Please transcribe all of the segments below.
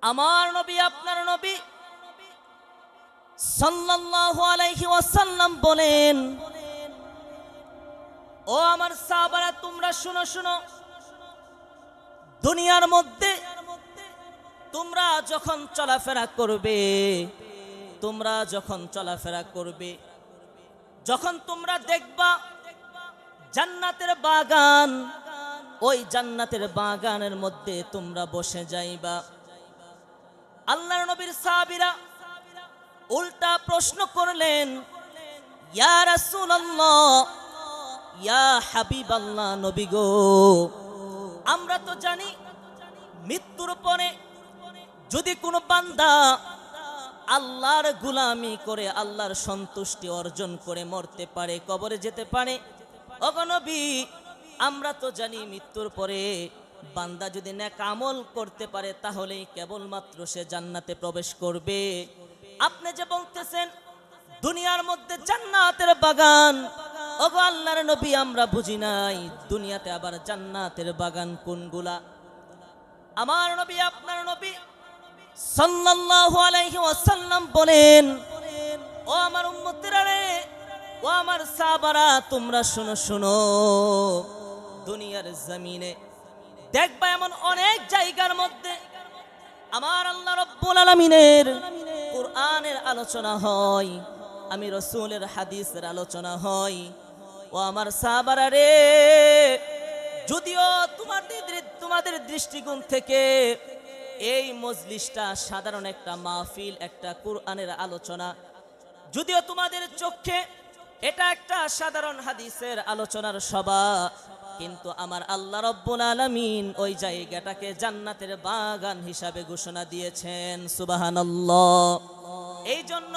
আমার নবী আপনার নবী সাল্লাল্লাহু আলাইহি ওয়াসাল্লাম বলেন, ও আমার সাহাবারা তোমরা শুনো শুনো, দুনিয়ার মধ্যে তোমরা যখন চলাফেরা করবে, যখন তোমরা দেখবা জান্নাতের বাগান, ওই জান্নাতের বাগানের মধ্যে তোমরা বসে যাইবা। আল্লাহর নবীর সাহাবীরা উল্টা প্রশ্ন করলেন, ইয়া রাসূলুল্লাহ, ইয়া হাবিবাল্লাহ, নবী গো, আমরা তো জানি মৃত্যুর পরে যদি কোনো বান্দা আল্লাহর গোলামি করে আল্লাহর সন্তুষ্টি অর্জন করে মরতে পারে, কবরে যেতে পারে। ওগো নবী, আমরা তো জানি মৃত্যুর পরে বান্দা যদি নেক আমল করতে পারে তাহলেই কেবলমাত্র সে জান্নাতে প্রবেশ করবে। আপনি যে বলতেছেন দুনিয়ার মধ্যে জান্নাতের বাগান, ওগো আল্লাহর নবী, আমরা বুঝি নাই দুনিয়াতে আবার জান্নাতের বাগান কোনগুলা? আমার নবী আপনার নবী সাল্লাল্লাহু আলাইহি ওয়াসাল্লাম বলেন, ও আমার উম্মতেরা রে, ও আমার সাহাবারা, তোমরা শুনো শুনো, দুনিয়ার জমিনে দেখবা এমন অনেক জায়গার মধ্যে আমার আল্লাহ রাব্বুল আলামিনের কুরআনের আলোচনা হয়, আমি রাসূলের হাদিসের আলোচনা হয়। ও আমার সাহাবারা রে, যদিও তোমাদের দৃষ্টিকোণ থেকে এই মজলিসটা সাধারণ একটা মাহফিল, একটা কুরআনের আলোচনা, যদিও তোমাদের চোখে এটা একটা সাধারণ হাদিসের আলোচনার সভা, কিন্তু আমার আল্লাহ রাব্বুল আলামিন ওই জায়গাটাকে জান্নাতের বাগান হিসাবে ঘোষণা দিয়েছেন। সুবহানাল্লাহ। এই জন্য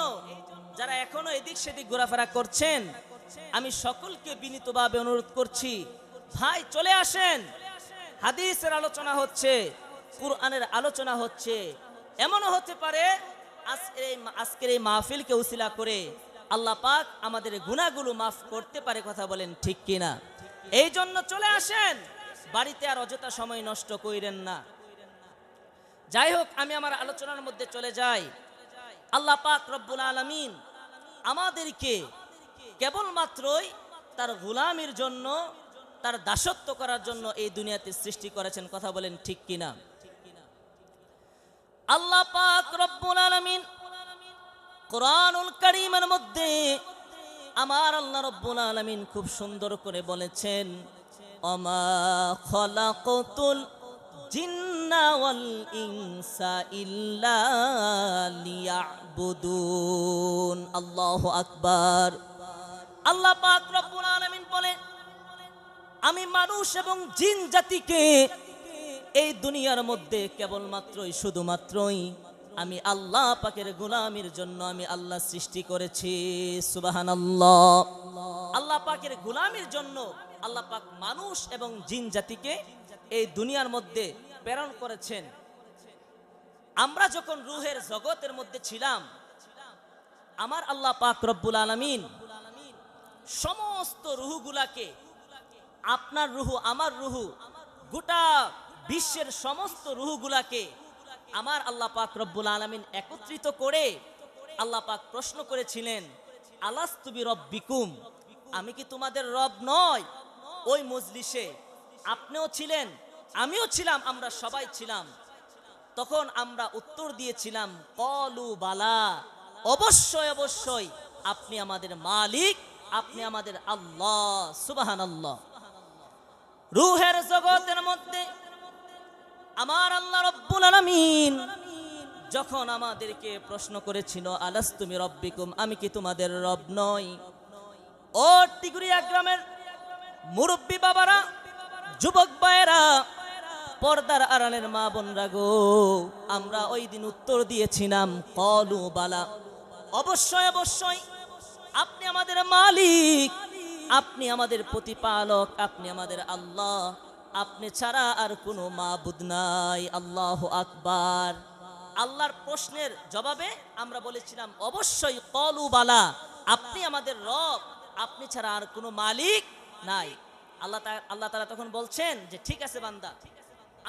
যারা এখনো এদিক সেদিক ঘোরাফেরা করছেন, আমি সকলকে বিনীতভাবে অনুরোধ করছি, ভাই চলে আসেন, হাদিসের আলোচনা হচ্ছে, কুরআনের আলোচনা হচ্ছে। এমনও হতে পারে আজকের এই মাহফিলকে উসিলা করে আল্লাহ পাক আমাদের গুনাহগুলো মাফ করতে পারে। কথা বলেন ঠিক কিনা? এই জন্য চলে আসেন, বাড়িতে আর অযথা সময় নষ্ট কইরেন না। যাই হোক, আমি আমার আলোচনার মধ্যে চলে যাই। আল্লাহ পাক রব্বুল আলামিন আমাদেরকে কেবলমাত্রই তার গোলামির জন্য, তার দাসত্ব করার জন্য এই দুনিয়াতে সৃষ্টি করেছেন। কথা বলেন ঠিক কিনা? আল্লাহ পাক রব্বুল আলামিন কোরআনুল কারীমের মধ্যে আমার আল্লাহ রব্বুল আলামিন খুব সুন্দর করে বলেছেন, ওমা খলাকতুল জিন্না ওয়াল ইনসা ইল্লা লিয়াবুদুন। আল্লাহু আকবার। আল্লাহ পাক রব্বুল আলামিন বলেন, আমি মানুষ এবং জিন জাতিকে এই দুনিয়ার মধ্যে কেবলমাত্রই শুধুমাত্রই আমি আল্লাহ পাকের গোলামির জন্য আমি আল্লাহ সৃষ্টি করেছি। সুবহানাল্লাহ। আল্লাহ পাকের গোলামির জন্য আল্লাহ পাক মানুষ এবং জিন জাতিকে এই দুনিয়ার মধ্যে প্রেরণ করেছেন। আমরা যখন রূহের জগতের মধ্যে ছিলাম, আমার আল্লাহ পাক রব্বুল আলামিন সমস্ত রূহগুলাকে, আপনার রূহ আমার রূহ, গোটা বিশ্বের সমস্ত রূহগুলাকে আমার আল্লাহ পাক রব্বুল আলামিন একত্রিত করে আল্লাহ পাক প্রশ্ন করেছিলেন, আলাস্তু বিরব্বিকুম, আমি কি তোমাদের রব নয়? ওই মজলিসে আপনিও ছিলেন, আমিও ছিলাম, আমরা সবাই ছিলাম। তখন আমরা উত্তর দিয়েছিলাম, ক্বালু বালা, অবশ্যই অবশ্যই আপনি আমাদের মালিক, আপনি আমাদের আল্লাহ। সুবহানাল্লাহ। রূহের জগতের মধ্যে আমার আল্লাহ রব্বুল আলামিন যখন আমাদেরকে প্রশ্ন করেছিল, আলাস্তু বিরব্বিকুম, আমি কি তোমাদের রব নই? ও টিকুরিয়া গ্রামের মুরব্বী বাবারা, যুবক ভাইয়েরা, পর্দার আড়ালের মা বোনরা গো, আমরা ওই দিন উত্তর দিয়েছিলাম, ক্বালু বালা, অবশ্যই অবশ্যই আপনি আমাদের মালিক, আপনি আমাদের প্রতিপালক, আপনি আমাদের আল্লাহ, আপনি ছাড়া আর কোনো মাবুদ নাই। আল্লাহু আকবার। আল্লাহর প্রশ্নের জবাবে আমরা বলেছিলাম, অবশ্যই ক্বালু বালা, আপনি আমাদের রব, আপনি ছাড়া আর কোনো মালিক নাই। আল্লাহ তাআলা তখন বলছেন যে ঠিক আছে বান্দা,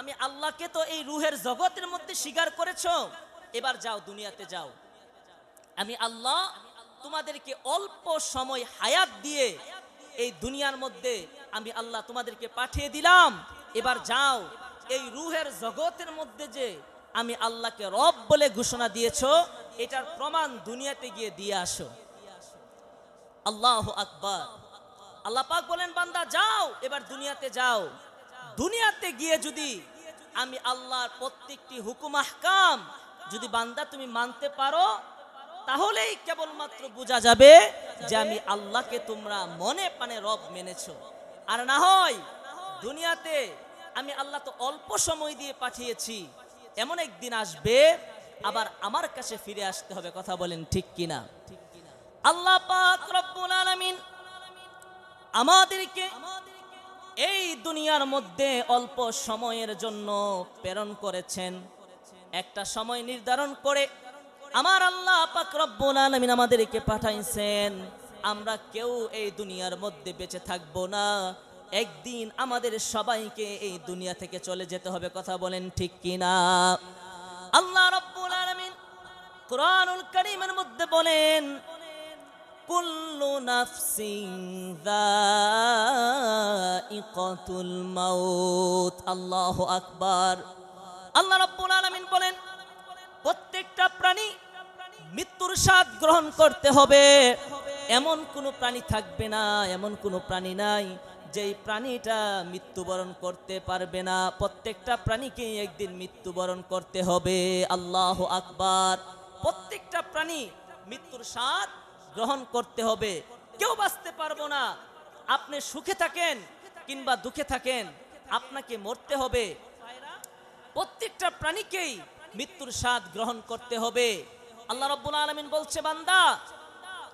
আমি আল্লাহকে তো এই রুহের জগতের মধ্যে স্বীকার করেছো, এবার যাও দুনিয়াতে যাও। আমি আল্লাহ তোমাদেরকে অল্প সময় হায়াত দিয়ে এই দুনিয়ার মধ্যে আমি আল্লাহ তোমাদেরকে পাঠিয়ে দিলাম, এবার যাও এই রুহের জগতের মধ্যে যে আমি আল্লাহকে রব বলে ঘোষণা দিয়েছো এটার প্রমাণ দুনিয়াতে গিয়ে দিয়ে আসো। আল্লাহু আকবার। আল্লাহ পাক বলেন বান্দা যাও, এবার দুনিয়াতে যাও। দুনিয়াতে গিয়ে যদি আমি আল্লাহর প্রত্যেকটি হুকুম আহকাম যদি বান্দা তুমি মানতে পারো, তাহলেই কেবলমাত্র বোঝা যাবে যে আমি আল্লাহকে তোমরা মনে প্রাণে রব মেনেছো। আর না হয় দুনিয়াতে আমি আল্লাহ তো অল্প সময় দিয়ে পাঠিয়েছি, এমন একদিন আসবে আবার আমার কাছে ফিরে আসতে হবে। কথা বলেন ঠিক কিনা? আল্লাহ পাক রব্বুল আলামিন আমাদেরকে এই দুনিয়ার মধ্যে অল্প সময়ের জন্য প্রেরণ করেছেন। একটা সময় নির্ধারণ করে আমার আল্লাহ পাক রব্বুল আলামিন আমাদেরকে পাঠাইছেন। আমরা কেউ এই দুনিয়ার মধ্যে বেঁচে থাকবো না, একদিন আমাদের সবাইকে এই দুনিয়া থেকে চলে যেতে হবে। কথা বলেন ঠিক কিনা? আল্লাহ রব্বুল আলামিন কুরআনুল কারীমের মধ্যে বলেন কুল্লু নাফসিন যায়িকাতুল মাউত। আল্লাহু আকবার। আল্লাহ রাব্বুল আলামিন বলেন প্রত্যেকটা প্রাণী মৃত্যুর স্বাদ গ্রহণ করতে হবে। এমন কোনো প্রাণী থাকবে না, এমন কোনো প্রাণী নাই যেই প্রাণীটা মৃত্যুবরণ করতে পারবে না। প্রত্যেকটা প্রাণীকে একদিন মৃত্যুবরণ করতে হবে। আল্লাহু আকবার। প্রত্যেকটা প্রাণী মৃত্যুর স্বাদ গ্রহণ করতে হবে, কেউ বাঁচতে পারবো না। আপনি সুখে থাকেন কিংবা দুঃখে থাকেন, আপনাকে মরতে হবে। প্রত্যেকটা প্রাণীকেই মৃত্যুর স্বাদ গ্রহণ করতে হবে। আল্লাহ রাব্বুল আলামিন বলছে বান্দা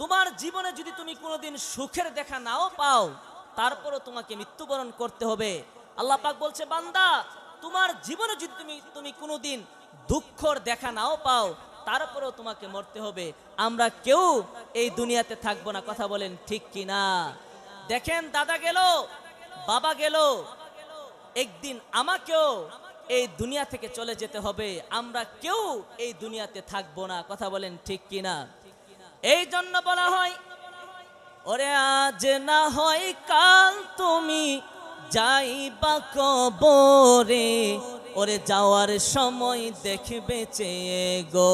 তোমার জীবনে যদি তুমি কোনোদিন সুখের দেখা নাও পাও, তারপরও তোমাকে মৃত্যুবরণ করতে হবে। আল্লাহ পাক বলছে বান্দা তোমার জীবনে যদি তুমি কোনোদিন দুঃখর দেখা নাও পাও, তারপরেও তোমাকে মরতে হবে। আমরা কেউ এই দুনিয়াতে থাকবো না। কথা বলেন ঠিক কিনা? দেখেন দাদা গেল, বাবা গেল, একদিন আমাকেও এই দুনিয়া থেকে চলে যেতে হবে। আমরা কেউ এই দুনিয়াতে থাকবো না। কথা বলেন ঠিক কিনা? এই জন্য বলা হয় ওরে আজ না হয় কাল তুমি যাইবা কবরে, ওরে যাওয়ার সময় দেখবে চেয়ে গো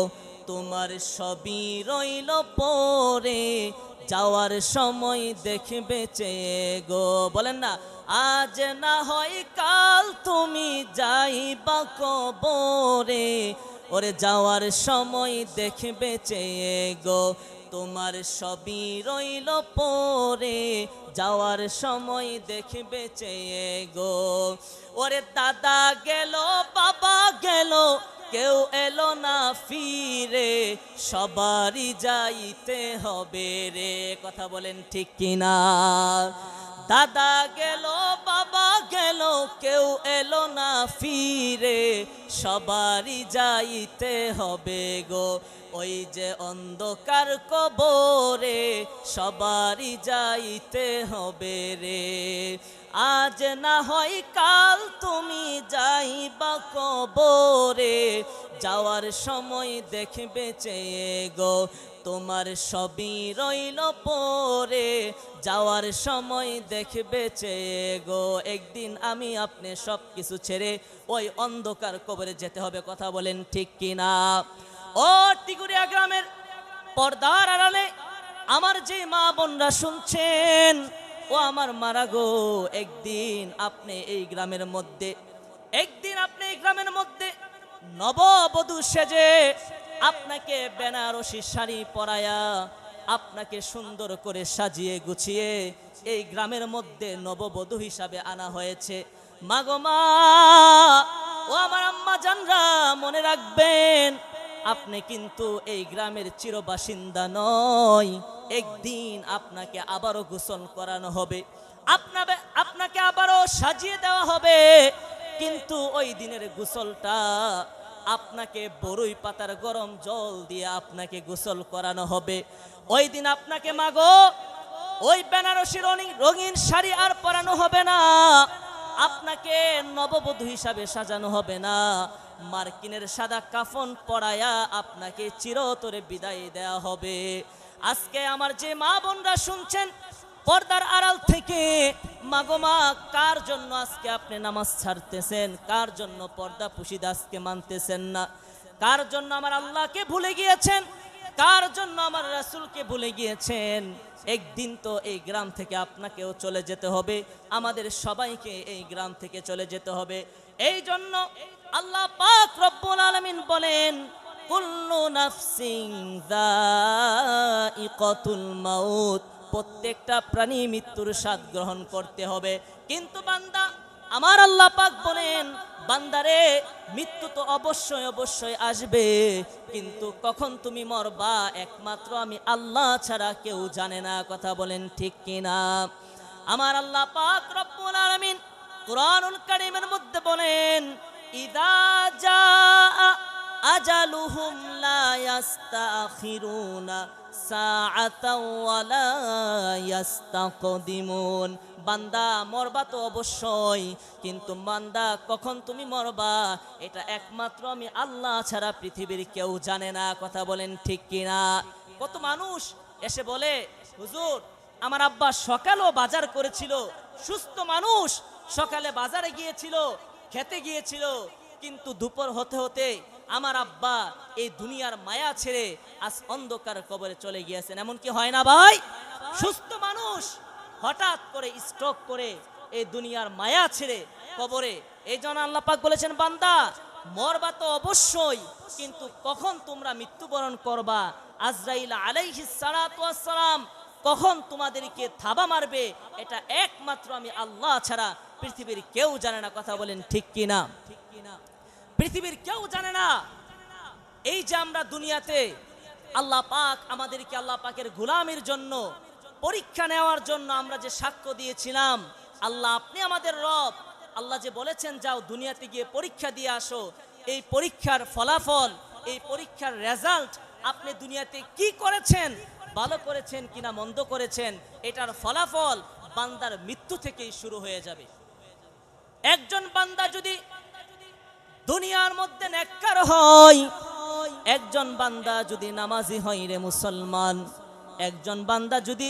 তোমার সবই রইল পরে, যাওয়ার সময় দেখবে চেয়ে গো। বলেন না আজ না হয় কাল তুমি যাইবা কবরে, ওরে যাওয়ার সময় দেখবে চেয়ে গো তোমার সবই রইল পরে, যাওয়ার সময় দেখবে চেয়ে গো। ওরে দাদা গেল, বাবা গেল, কেউ এলো না ফিরে, সবারই যাইতে হবে রে। কথা বলেন ঠিক কিনা? দাদা গেল, বাবা গেল, কেউ এলো না ফিরে, সবারই যাইতে হবে গো ওই যে অন্ধকার কবরে, সবারই যাইতে হবে রে। আজ না হয় কাল তুমি যাইবা কবরে, যাওয়ার সময় দেখবে চেয়ে গো তোমার সবই রইল পরে, যাওয়ার সময় দেখবে চেয়ে গো একদিন আমি আপনি সব কিছু ছেড়ে ওই অন্ধকার কবরে যেতে হবে। কথা বলেন ঠিক কিনা? ও টিকুরিয়া গ্রামের পর্দার আড়ালে আমার যে মা বোনরা শুনছেন, ও আমার মারা গো, একদিন আপনি এই গ্রামের মধ্যে নববধূ সেজে আপনাকে বেনারসি শাড়ি পরায়া আপনাকে সুন্দর করে সাজিয়ে গুছিয়ে এই গ্রামের মধ্যে নববধূ হিসাবে আনা হয়েছে। মাগো মা, ও আমার আম্মা জানরা, মনে রাখবেন আপনি কিন্তু এই গ্রামের চিরবাসিন্দা নয়। একদিন আপনাকে আবারও গোসল করানো হবে, আপনাকে আবারও সাজিয়ে দেওয়া হবে, কিন্তু ওই দিনের গোসলটা আপনাকে বরই পাতার গরম জল দিয়ে আপনাকে গোসল করানো হবে। ওই দিন আপনাকে মাগো ওই বেনারসি রঙিন শাড়ি আর পরানো হবে না, আপনাকে নববধূ হিসাবে সাজানো হবে না, মার্কিনের সাদা কাফন পরায়া আপনাকে চিরতরে বিদায় দেয়া হবে। আজকে আমার যে মা বোনরা শুনছেন পর্দার আড়াল থেকে, মাগোমা কার জন্য আজকে আপনি নামাজ ছাড়তেছেন, কার জন্য পর্দা পুশিদা আজকে মানতেছেন না, কার জন্য আমার আল্লাহকে ভুলে গিয়েছেন, কার জন্য আমার রাসূলকে ভুলে গিয়েছেন। একদিন তো এই গ্রাম থেকে আপনাকেও চলে যেতে হবে, আমাদের সবাইকে এই গ্রাম থেকে চলে যেতে হবে। এই জন্য আল্লাহ পাক রব্বুল আলামিন বলেন, কুল্লু নাফসিন যায়িকাতুল মাউত, প্রত্যেকটা প্রাণী মৃত্যুর স্বাদ গ্রহণ করতে হবে। কিন্তু বান্দা, আমার আল্লাহ পাক বলেন, বান্দারে মৃত্যু তো অবশ্যই অবশ্যই আসবে, কিন্তু কখন তুমি মরবা একমাত্র আমি আল্লাহ ছাড়া কেউ জানে না। কথা বলেন ঠিক কিনা? আমার আল্লাহ পাক রব্বুল আলামিন কুরআনুল কারীমের মধ্যে বলেন, ইদা জাআ আজালুহুম লা ইস্তাখিরুনা সাআতাও ওয়ালা ইস্তাকদিমুন। বান্দা মরবা তো অবশ্যই, কিন্তু বান্দা কখন তুমি মরবা এটা একমাত্র আমি আল্লাহ ছাড়া পৃথিবীর কেউ জানে না। কথা বলেন ঠিক কিনা? কত মানুষ এসে বলে, হুজুর আমার আব্বা সকালেও বাজার করেছিল, সুস্থ মানুষ, সকালে বাজারে গিয়েছিল, খেতে গিয়েছিল, কিন্তু দুপুর হতে হতে আমার আব্বা এই দুনিয়ার মায়া ছেড়ে আজ অন্ধকার কবরে চলে গিয়েছেন। এমন কি হয় না ভাই? সুস্থ মানুষ হঠাৎ করে স্ট্রোক করে এই দুনিয়ার মায়া ছেড়ে কবরে। এই জন্য আল্লাহ পাক বলেছেন, বান্দা মরবা তো অবশ্যই, কিন্তু কখন তোমরা মৃত্যুবরণ করবা, আজরাইল আলাইহিস সালাতু ওয়াস সালাম কখন তোমাদেরকে থাবা মারবে এটা একমাত্র আমি আল্লাহ ছাড়া পৃথিবীর কেউ জানে না। কথা বলেন ঠিক কিনা? পৃথিবীর কেউ জানে না। এই যে আমরা দুনিয়াতে আল্লাহ পাক আমাদেরকে আল্লাহ পাকের গোলামির জন্য, পরীক্ষা নেওয়ার জন্য আমরা যে সাক্ষ্য দিয়েছিলাম, আল্লাহ আপনি আমাদের রব, আল্লাহ যে বলেছেন যাও দুনিয়াতে গিয়ে পরীক্ষা দিয়ে আসো, এই পরীক্ষার ফলাফল, এই পরীক্ষার রেজাল্ট আপনি দুনিয়াতে কি করেছেন, ভালো করেছেন কিনা মন্দ করেছেন, এটার ফলাফল বান্দার মৃত্যু থেকেই শুরু হয়ে যাবে। একজন বান্দা যদি দুনিয়ার মধ্যে নেককার হয়, একজন বান্দা যদি নামাজি হয় রে মুসলমান, একজন বান্দা যদি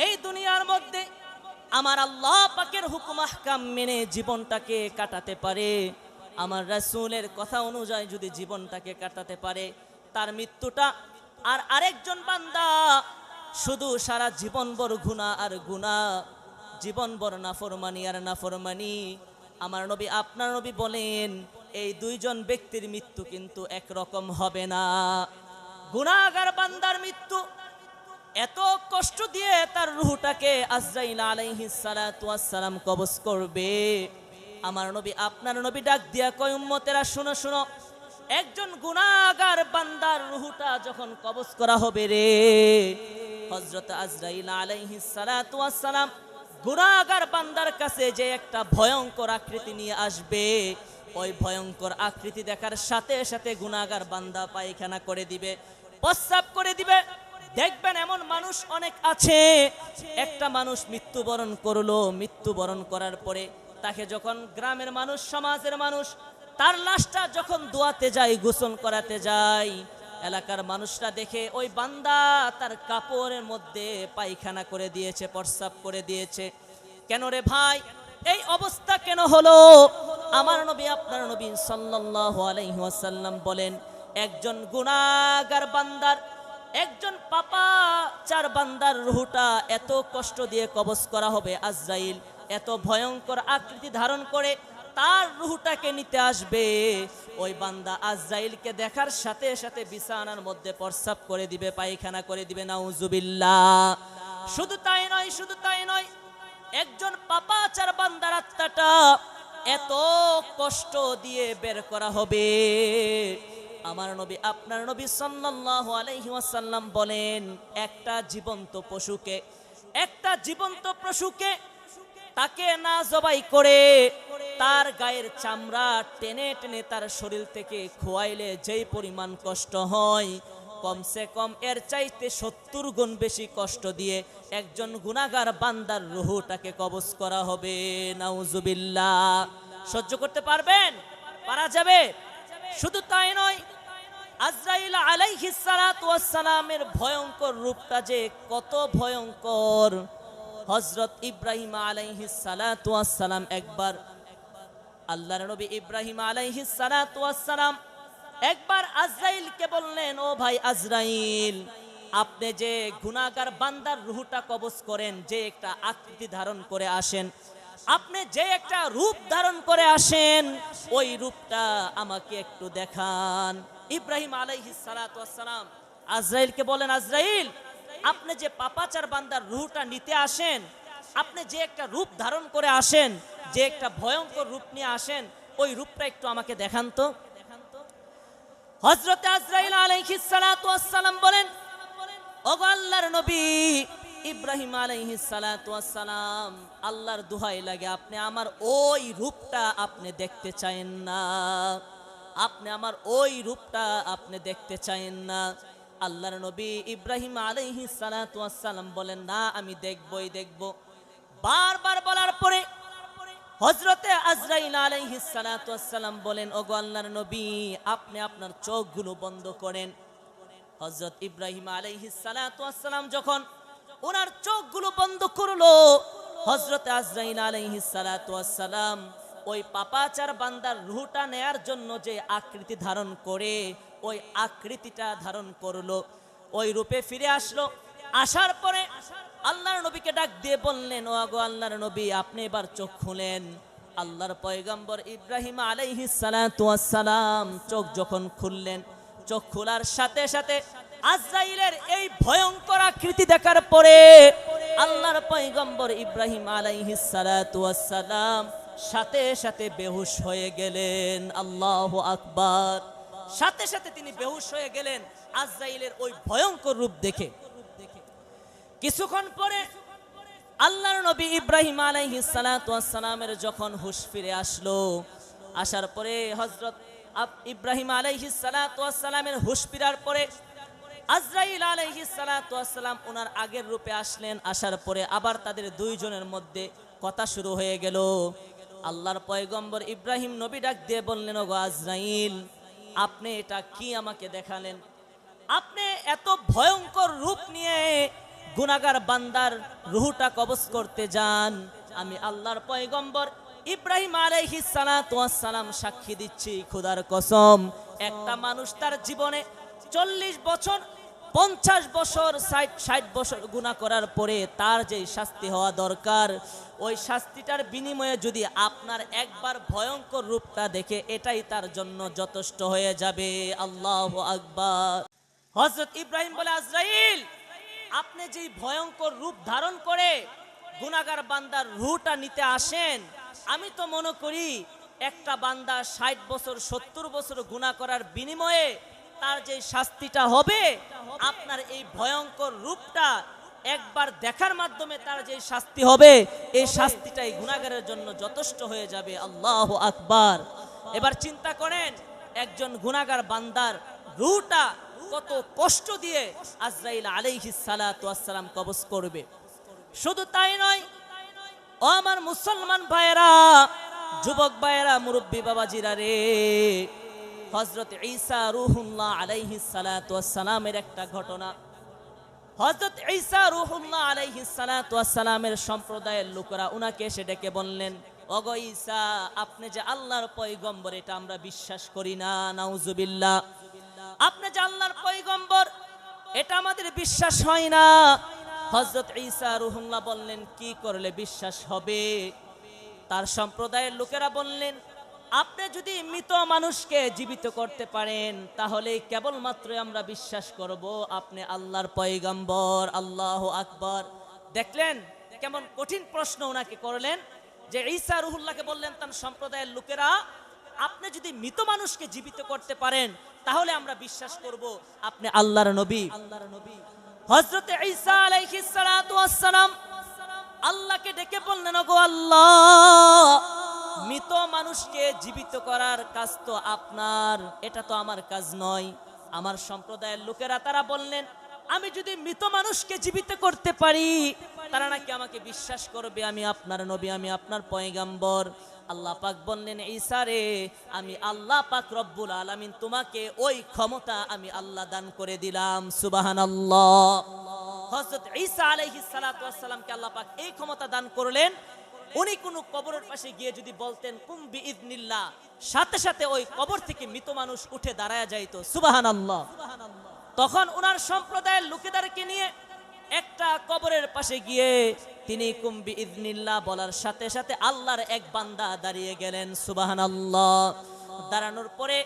এই দুনিয়ার মধ্যে আমার আল্লাহ পাকের হুকুম আহকাম মেনে জীবনটাকে কাটাতে পারে, আমার রাসূলের কথা অনুযায়ী যদি জীবনটাকে কাটাতে পারে, তার মৃত্যুটা। আর আরেকজন বান্দা শুধু সারা জীবনভর গুনাহ আর গুনাহ, জীবনভর নাফরমানি আর নাফরমানি। আমার নবী আপনার নবী বলেন, এই দুইজন ব্যক্তির মৃত্যু কিন্তু একরকম হবে না। গুনাহগার বান্দার মৃত্যু এত কষ্ট দিয়ে তার রূহটাকে আজরাইল আলাইহিস সালাতু ওয়াস সালাম কবজ করবে। আমার নবী আপনার নবী ডাক দিয়া কয়, উম্মতেরা শুনো শুনো, একজন গুনাহগার বান্দার রূহটা যখন কবজ করা হবে রে, হযরত আজরাইল আলাইহিস সালাতু ওয়াস সালাম গুনাহগার বান্দার কাছে যে একটা ভয়ঙ্কর আকৃতি নিয়ে আসবে, ওই ভয়ঙ্কর আকৃতি দেখার সাথে সাথে গুনাহগার বান্দা পায়খানা করে দিবে, প্রস্রাব করে দিবে। দেখবেন এমন মানুষ অনেক আছে, একটা মানুষ মৃত্যুবরণ করলো, মৃত্যুবরণ করার পরে তাকে যখন গ্রামের মানুষ, সমাজের মানুষ তার লাশটা যখন ধোয়াতে যায়, গোসল করাতে যায়, এলাকার মানুষরা দেখে ওই বান্দা তার কাপড়ের মধ্যে পায়খানা করে দিয়েছে, প্রস্রাব করে দিয়েছে। কেন রে ভাই এই অবস্থা কেন হলো? আমার নবী আপনার নবী সাল্লাল্লাহু আলাইহি ওয়াসাল্লাম বলেন, একজন গুনাহগার বান্দার, একজন পাপাচার বান্দার রূহটা এত কষ্ট দিয়ে কবজ করা হবে, আজরাইল এত ভয়ঙ্কর আকৃতি ধারণ করে তার রূহটাকে নিতে আসবে। ওই বান্দা আজরাইলকে দেখার সাথে সাথে বিছানার মধ্যে প্রস্রাব করে দিবে, পায়খানা করে দিবে। নাউজুবিল্লাহ। শুধু তাই নয়, শুধু তাই নয়, একজন পাপাচার বান্দার আত্মাটা এত কষ্ট দিয়ে বের করা হবে। আমার নবী আপনার নবী সাল্লাল্লাহু আলাইহি ওয়াসাল্লাম বলেন, একটা জীবন্ত পশুকে তাকে না জবাই করে তার গায়ের চামড়া টেনে টেনে তার শরীর থেকে খোয়াইলে যেই পরিমাণ কষ্ট হয়, কমসে কম এর চাইতে 70 গুণ বেশি কষ্ট দিয়ে একজন গুনাহগার বান্দার রূহটাকে কবজ করা হবে। নাউজুবিল্লাহ। সহ্য করতে পারবেন? পারা যাবে? শুধু তাই নয়, আজরাইল আলাইহিস সালাতু ওয়াস সালামের ভয়ঙ্কর রূপটা যে কত ভয়ঙ্কর, হযরত ইব্রাহিম আলাইহিস সালাতু ওয়াস সালাম একবার, আল্লাহর নবী ইব্রাহিম আলাইহিস সালাতু ওয়াস সালাম একবার আজরাইলকে বললেন, ও ভাই আজরাইল, আপনি যে গুনাহগার বান্দার রূহটা কবজ করেন, যে একটা আকৃতি ধারণ করে আসেন, আপনি যে একটা রূপ ধারণ করে আসেন, ওই রূপটা আমাকে একটু দেখান। ইব্রাহিম আলাইহিস সালাতু ওয়াস সালাম আজরাইলকে বলেন, আজরাইল, আপনি যে পাপাচার বান্দার রূহটা নিতে আসেন, আপনি যে একটা রূপ ধারণ করে আসেন, যে একটা ভয়ঙ্কর রূপ নিয়ে আসেন, ওই রূপটা একটু আমাকে দেখান তো। হযরত আজরাইল আলাইহিস সালাতু ওয়াস সালাম বলেন, ওগো আল্লাহর নবী ইব্রাহিম আলাইহিস সালাতু ওয়াস সালাম, আল্লাহর দোহাই লাগে আপনি আমার ওই রূপটা আপনি দেখতে চাইেন না, আপনি আমার ওই রূপটা আপনি দেখতে চাইেন না। আল্লাহর নবী ইব্রাহিম আলাইহিস সালাতু ওয়াস সালাম বলেন, না আমি দেখবই দেখব। বারবার বলার পরে হযরতে আজরাইল আলাইহিস সালাতু ওয়াস সালাম বলেন, ওগো আল্লাহর নবী আপনি আপনার চোখগুলো বন্ধ করেন। হযরত ইব্রাহিম আলাইহিস সালাতু ওয়াস সালাম যখন ওনার চোখগুলো বন্ধ করলো, হযরতে আজরাইল আলাইহিস সালাতু ওয়াস সালাম ওই পাপাচার বান্দার রূহটা নেয়ার জন্য যে আকৃতি ধারণ করে, ওই আকৃতিটা ধারণ করলো, ওই রূপে ফিরে আসলো। আসার পরে আল্লাহর নবীকে ডাক দিয়ে বললেন, ও আগো আল্লাহর নবী আপনি এবার চোখ খুলেন। আল্লাহর পয়গম্বর ইব্রাহিম আলাইহিস সালাতু ওয়াস সালাম চোখ যখন খুললেন, চোখ খোলার সাথে সাথে আজরাইলের এই ভয়ঙ্কর আকৃতি দেখার পরে আল্লাহর পয়গম্বর ইব্রাহিম আলাইহিস সালাতু ওয়াস সালাম সাথে সাথে বেহুশ হয়ে গেলেন। আল্লাহু আকবার। সাথে সাথে তিনি বেহুশ হয়ে গেলেন আজরাইলের ওই ভয়ঙ্কর রূপ দেখে। কিছুক্ষণ পরে আল্লাহর নবী ইব্রাহিম আলাইহিস সালাতু ওয়াস সালামের যখন হুশ ফিরে আসলো, আসার পরে হযরত ইব্রাহিম আলাইহিস সালাতু ওয়াস সালামের হুশ ফিরার পরে আজরাইল আলাইহিস সালাতু ওয়াস সালাম ওনার আগের রূপে আসলেন। আসার পরে আবার তাদের দুইজনের মধ্যে কথা শুরু হয়ে গেল। আল্লাহর পয়গম্বর ইব্রাহিম নবী ডাক দিয়ে বললেন, ওগো আজরাইল আপনি এটা কি আমাকে দেখালেন? আপনি এত ভয়ঙ্কর রূপ নিয়ে গুনাহগার বান্দার রূহটা কবজ করতে যান। আমি আল্লাহর পয়গম্বর ইব্রাহিম আলাইহিস সালাতু ওয়াস সালাম সাক্ষী দিচ্ছি খোদার কসম, একটা মানুষ তার জীবনে 40 বছর 50 বছর 60 বছর গুনাহ করার পরে তার যে শাস্তি হওয়া দরকার, ওই শাস্তিটার বিনিময়ে যদি আপনার একবার ভয়ঙ্কর রূপটা দেখে, এটাই তার জন্য যথেষ্ট হয়ে যাবে। আল্লাহু আকবার। হযরত ইব্রাহিম বলে, আজরাইল আপনি যে ভয়ঙ্কর রূপ ধারণ করে গুনাহগার বান্দার রূহটা নিতে আসেন, আমি তো মনে করি একটা বান্দা 60 বছর 70 বছর গুনাহ করার বিনিময়ে তার যে শাস্তিটা হবে, আপনার এই ভয়ঙ্কর রূপটা একবার দেখার মাধ্যমে তার যে শাস্তি হবে, এই শাস্তিটাই গুনাহগারের জন্য যথেষ্ট হয়ে যাবে। আল্লাহু আকবার। এবার চিন্তা করেন একজন গুনাহগার বান্দার রূহটা কত কষ্ট দিয়ে আজরাইল আলাইহিস সালাতু ওয়াস সালাম কবজ করবে। শুধু তাই নয়, ও আমার মুসলমান ভাইয়েরা, যুবক ভাইয়েরা, মুরব্বী বাবাজিরা রে, হযরত ঈসা রূহুল্লাহ আলাইহিস সালাতু ওয়াস সালামের একটা ঘটনা। হযরত ঈসা রূহুল্লাহ আলাইহিস সালাতু ওয়াস সালামের সম্প্রদায়ের লোকেরা উনাকে এসে ডেকে বললেন, ওগো ঈসা আপনি যে আল্লাহর পয়গম্বর এটা আমরা বিশ্বাস করি না, নাউজুবিল্লাহ। আপনি যে আল্লাহর পয়গম্বর এটা আমাদের বিশ্বাস হয় না। হযরত ঈসা রূহুল্লাহ বললেন, কি করলে বিশ্বাস হবে? তার সম্প্রদায়ের লোকেরা বললেন, আপনি যদি মৃত মানুষকে জীবিত করতে পারেন তাহলে কেবলমাত্র আমরা বিশ্বাস করব আপনি আল্লাহর পয়গম্বর। আল্লাহু আকবার। দেখলেন কেমন কঠিন প্রশ্ন ওনাকে করলেন, যে ঈসা রূহুল্লাহকে বললেন তার সম্প্রদায়ের লোকেরা, আপনি যদি মৃত মানুষকে জীবিত করতে পারেন তাহলে আমরা বিশ্বাস করব আপনি আল্লাহর নবী। হযরত ঈসা আলাইহিস সালাতু ওয়াস সালাম আল্লাহকে ডেকে বললেন, ওগো আল্লাহ মৃত মানুষকে জীবিত করার কাজ তো আপনার, এটা তো আমার কাজ নয়। আমার সম্প্রদায়ের লোকেরা তারা বললেন, আমি যদি মৃত মানুষকে জীবিত করতে পারি তারা নাকি আমাকে বিশ্বাস করবে, আমি আপনার নবী, আমি আপনার পয়গাম্বর। আল্লাহ পাক বললেন, ঈসা রে, আমি আল্লাহ পাক রব্বুল আলামিন তোমাকে ওই ক্ষমতা আমি আল্লাহ দান করে দিলাম। সুবহানাল্লাহ। হযরত ঈসা আলাইহিস সালাতু ওয়াস সালামকে আল্লাহ পাক এই ক্ষমতা দান করলেন, উনি কোনো কবরের পাশে গিয়ে যদি বলতেন কুম বিইذনিল্লাহ, সাথে সাথে ওই কবর থেকে মৃত মানুষ উঠে দাঁড়ায়া যাইতো। সুবহানাল্লাহ। তখন ওনার সম্প্রদায়ের লোকেদেরকে নিয়ে একটা কবরের পাশে গিয়ে তিনি কুম বিইذনিল্লাহ বলার সাথে সাথে আল্লাহর এক বান্দা দাঁড়িয়ে গেলেন। সুবহানাল্লাহ। দাঁড়ানোর পরে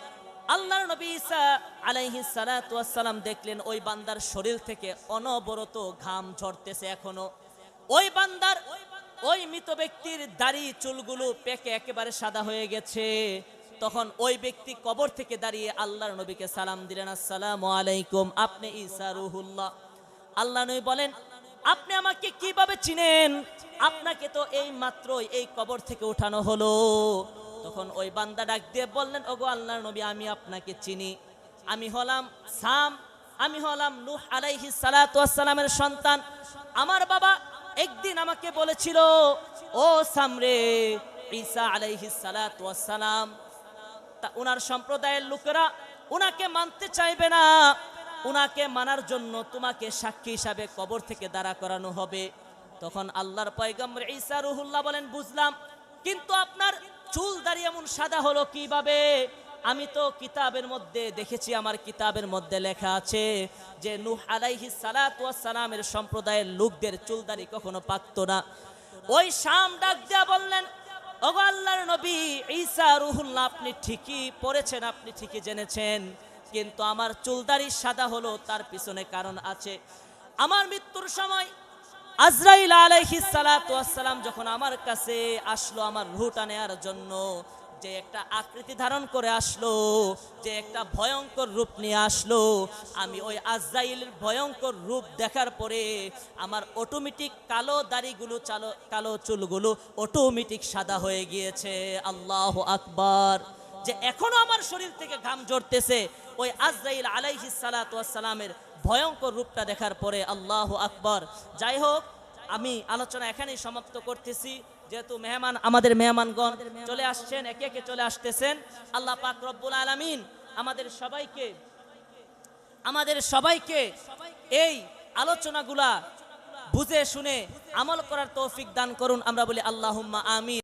আল্লাহর নবী ঈসা আলাইহিস সালাতু ওয়াস সালাম দেখলেন ওই বান্দার শরীর থেকে অনবরত ঘাম ঝরতেছে এখনো। ওই বান্দার, ওই মৃত ব্যক্তির দাড়ি চুলগুলো পেকে একেবারে সাদা হয়ে গেছে। তখন ওই ব্যক্তি কবর থেকে দাঁড়িয়ে আল্লাহর নবীকে সালাম দিলেন, আসসালামু আলাইকুম, আপনি ঈসা রূহুল্লাহ। আল্লাহ নবী বলেন, আপনি আমাকে কিভাবে চিনেন? আপনাকে তো এই মাত্রই এই কবর থেকে উঠানো হলো। তখন ওই বান্দা ডাক দিয়ে বললেন, ওগো আল্লাহর নবী, আমি আপনাকে চিনি, আমি হলাম সাম, আমি হলাম নূহ আলাইহিস সালাতু ওয়াস সালামের সন্তান। আমার বাবা একদিন আমাকে বলেছিল, ও সামরে, ঈসা আলাইহিস সালাতু ওয়াস সালাম, উনার সম্প্রদায়ের লোকেরা উনাকে মানতে চাইবে না, উনাকে মানার জন্য তোমাকে সাক্ষী হিসাবে কবর থেকে দাঁড়া করানো হবে। তখন আল্লাহর পয়গম্বর ঈসা রূহুল্লাহ বলেন, বুঝলাম, কিন্তু আপনার চুল দাড়ি এমন সাদা হলো কিভাবে? আমি তো কিতাবের মধ্যে দেখেছি, আমার কিতাবের মধ্যে লেখা আছে যে নূহ আলাইহিস সালাতু ওয়াস সালামের সম্প্রদায়ের লোকদের চুল দাড়ি কখনো পাকতো না। ওই শাম ডাক দিয়া বললেন, ওগো আল্লাহর নবী ঈসা রূহুল্লাহ, আপনি ঠিকই পড়েছেন, আপনি ঠিকই জেনেছেন, কিন্তু আমার চুলদারি সাদা হলো তার পিছনে কারণ আছে। আমার মৃত্যুর সময় আজরাইল আলাইহিস সালাতু ওয়াস সালাম যখন আমার কাছে আসলো আমার রূহটা নেয়ার জন্য, যে একটা আকৃতি ধারণ করে আসলো, যে একটা ভয়ঙ্কর রূপ নিয়ে আসলো, আমি ওই আজরাইলের ভয়ঙ্কর রূপ দেখার পরে আমার অটোমেটিক কালো দাড়িগুলো, কালো চুলগুলো অটোমেটিক সাদা হয়ে গিয়েছে। আল্লাহু আকবার। যে এখনো আমার শরীর থেকে ঘাম ঝরতেছে ওই আজরাইল আলাইহিস সালাতু ওয়াস সালামের ভয়ঙ্কর রূপটা দেখার পরে। আল্লাহু আকবার। যাই হোক, আমি আলোচনা এখানেই সমাপ্ত করতেছি, যেহেতু মেহমান, আমাদের মেহমানগণ চলে আসছেন, একে একে চলে আসতেছেন। আল্লাহ পাক রব্বুল আলামিন আমাদের সবাইকে এই আলোচনাগুলা বুঝে শুনে আমল করার তৌফিক দান করুন। আমরা বলি আল্লাহুম্মা আমিন।